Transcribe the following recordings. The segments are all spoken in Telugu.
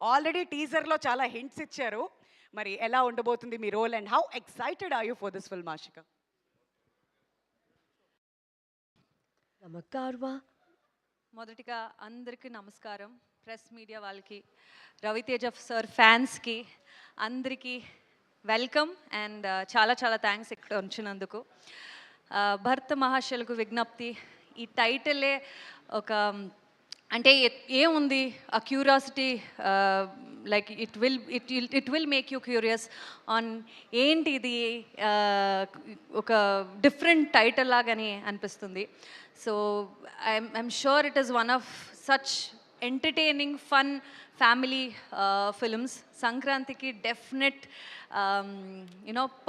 ఆల్రెడీ టీజర్‌లో చాలా హింట్స్ ఇచ్చారు. మరి ఎలా ఉండబోతుంది మీ role and how excited are you for this film Ashika? నమస్కారమా. మొదటిగా అందరికీ నమస్కారం. ప్రెస్ మీడియా వాళ్ళకి, రవితేజ సార్ ఫ్యాన్స్కి అందరికీ వెల్కమ్ అండ్ చాలా చాలా థ్యాంక్స్ ఇక్కడ ఉంచినందుకు. భర్త మహాశయులకు విజ్ఞప్తి, ఈ టైటిలే ఒక అంటే ఏముంది ఆ curiosity, like it will make you curious on ఏంటి ఇది, ఒక డిఫరెంట్ టైటిల్ లాగాని అనిపిస్తుంది. So I'm sure it is one of such entertaining fun family films. సంక్రాంతికి డెఫినెట్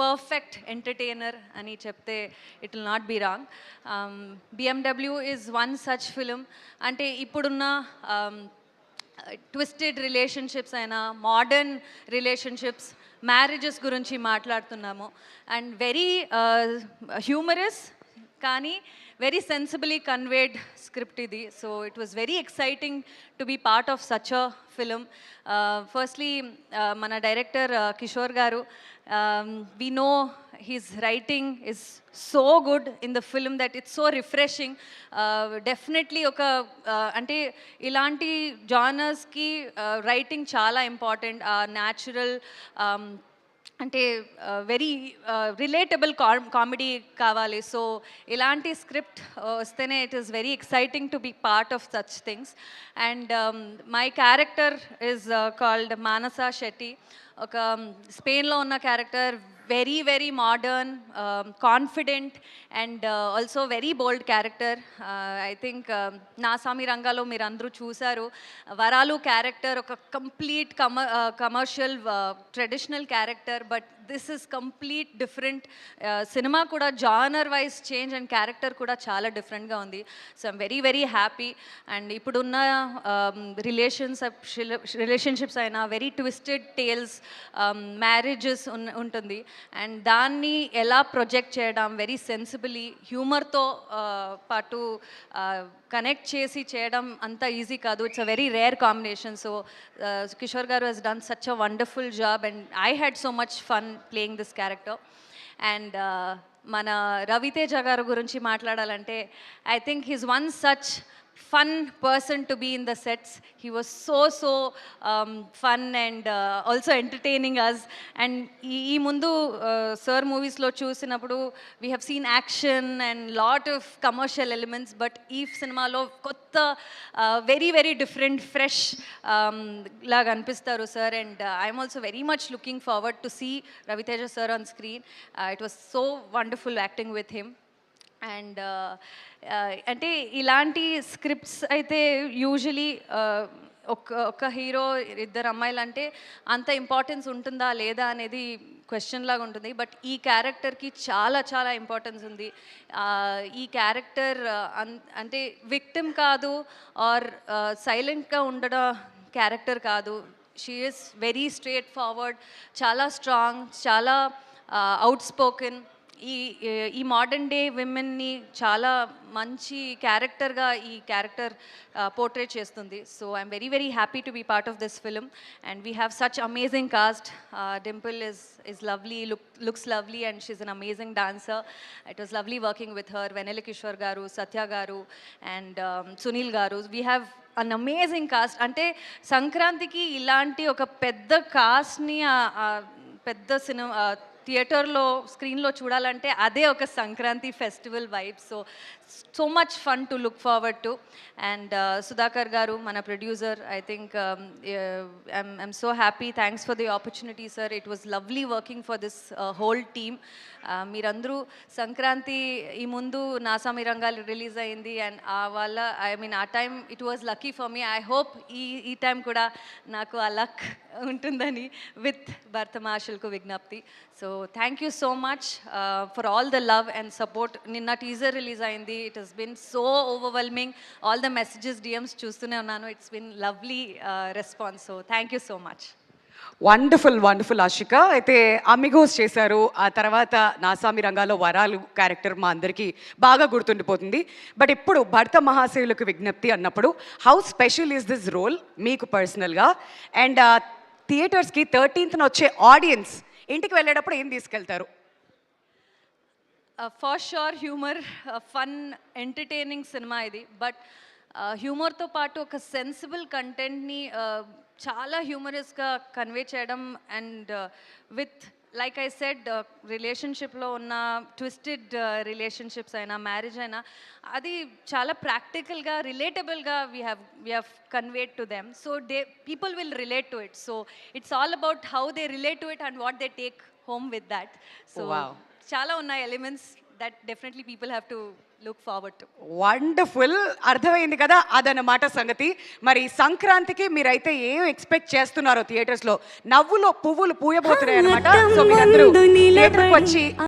పర్ఫెక్ట్ ఎంటర్టైనర్ అని చెప్తే it will not be wrong. BMW is one such film. అంటే ఇప్పుడున్న ట్విస్టెడ్ రిలేషన్షిప్స్ అయినా, మోడర్న్ రిలేషన్షిప్స్, మ్యారేజెస్ గురించి మాట్లాడుతున్నాము. అండ్ వెరీ హ్యూమరస్ కానీ వెరీ సెన్సిబులీ కన్వేడ్ స్క్రిప్ట్ ఇది. So it was very exciting to be part of such a film. Firstly మన director Kishore garu, we know his writing is so good in the film that it's so refreshing. Definitely ఒక అంటే ఇలాంటి జానర్స్కి రైటింగ్ చాలా ఇంపార్టెంట్. న్యాచురల్ అంటే వెరీ రిలేటబుల్ కామెడీ కావాలి. సో ఇలాంటి స్క్రిప్ట్ వస్తేనే it is very exciting to be part of such things. And my character is called Manasa Shetty. ఒక స్పెయిన్లో ఉన్న character, very very modern, confident and also very bold character. I think నా సామి రంగాలో మీరు అందరూ చూశారు. వరాలు క్యారెక్టర్ ఒక complete commercial traditional character, but this is complete different. సినిమా కూడా genre wise change and character కూడా చాలా డిఫరెంట్గా ఉంది. So I'm very very happy. And ఇప్పుడున్న రిలేషన్షిప్స్ అయినా వెరీ ట్విస్టెడ్ టేల్స్, మ్యారేజెస్ ఉంటుంది. అండ్ దాన్ని ఎలా ప్రొజెక్ట్ చేయడం వెరీ సెన్సిబుల్లీ హ్యూమర్తో పాటు కనెక్ట్ చేసి చేయడం అంత ఈజీ కాదు. It's a very rare combination. So Kishore garu he's done such a wonderful job and I had so much fun playing this character. And మన రవితేజ గారు గురించి మాట్లాడాలంటే, I think he's one such fun person to be in the sets. He was so fun and also entertaining us. And ee mundu sir movies lo chusinappudu we have seen action and lot of commercial elements, but ee cinema lo kotta very very different fresh laga anpistaru sir. And I'm also very much looking forward to see Raviteja sir on screen. It was so wonderful acting with him. And అంటే ఇలాంటి స్క్రిప్ట్స్ అయితే యూజువలీ ఒక హీరో ఇద్దరు అమ్మాయిలు అంటే అంత ఇంపార్టెన్స్ ఉంటుందా లేదా అనేది క్వశ్చన్ లాగా ఉంటుంది. బట్ ఈ క్యారెక్టర్కి చాలా చాలా ఇంపార్టెన్స్ ఉంది. ఈ క్యారెక్టర్ అంటే విక్టిమ్ కాదు, ఆర్ సైలెంట్గా ఉండడం క్యారెక్టర్ కాదు. She is very straightforward, చాలా స్ట్రాంగ్, చాలా అవుట్ స్పోకెన్. ఈ మోడర్న్ డే విమెన్ని చాలా మంచి క్యారెక్టర్గా ఈ క్యారెక్టర్ పోర్ట్రేట్ చేస్తుంది. So I'm very very happy to be part of this film. And we have such amazing cast. Dimple is lovely, looks lovely, and she's an amazing dancer. It was lovely working with her. Venela Kishore garu, Satya garu, and Sunil garu. We have an amazing cast. అంటే సంక్రాంతికి ఇలాంటి ఒక పెద్ద కాస్ట్ని పెద్ద సినిమా థియేటర్లో స్క్రీన్లో చూడాలంటే అదే ఒక Sankranti festival vibe. So much fun to look forward to. And Sudhakar గారు మన producer, I think I'm so happy. Thanks for the opportunity sir. It was lovely working for this whole team. మీరందరూ సంక్రాంతి ఈ ముందు నాసామి రంగాలు రిలీజ్ అయింది, అండ్ ఆ time it was lucky for me. I hope ఈ టైం కూడా నాకు ఆ లక్ ఉంటుందని విత్ భర్త మహాశయులకు విజ్ఞప్తి. So thank you so much for all the love and support. నిన్న టీజర్ రిలీజ్ అయింది. It has been so overwhelming. All the messages, DMs చూస్తూనే ఉన్నాను. It's been lovely response. So thank you so much. Wonderful wonderful Ashika. అయితే అమిగోస్ చేశారు, ఆ తర్వాత నాసామి రంగాలో వరాలు క్యారెక్టర్ మా అందరికీ బాగా గుర్తుండిపోతుంది. బట్ ఇప్పుడు భర్త మహాశయులకు విజ్ఞప్తి అన్నప్పుడు how special is this role మీకు పర్సనల్గా? అండ్ థియేటర్స్కి 13th వచ్చే ఆడియన్స్ ఇంటికి వెళ్ళేటప్పుడు ఏం తీసుకెళ్తారు? For sure humour, fun, entertaining cinema ఇది. బట్ హ్యూమర్తో పాటు ఒక సెన్సిబుల్ కంటెంట్ని చాలా హ్యూమరస్గా కన్వే చేయడం and with like I said రిలేషన్షిప్లో ఉన్న ట్విస్టెడ్ రిలేషన్షిప్స్ అయినా మ్యారేజ్ అయినా అది చాలా ప్రాక్టికల్గా రిలేటబుల్గా we have conveyed to them. So people will relate to it. So it's all about how they relate to it and what they take home with that. So Wow. చాలా ఉన్నాయి elements that definitely people have to look forward to. Wonderful, అర్థమైంది కదా అదనమాట సంగతి. మరి సంక్రాంతికి మీరైతే ఏం ఎక్స్పెక్ట్ చేస్తున్నారో థియేటర్స్లో? నవ్వులో పువ్వులు పూయబోతున్నాయి అనమాట. సో మీరందరూ థియేటర్కి వచ్చి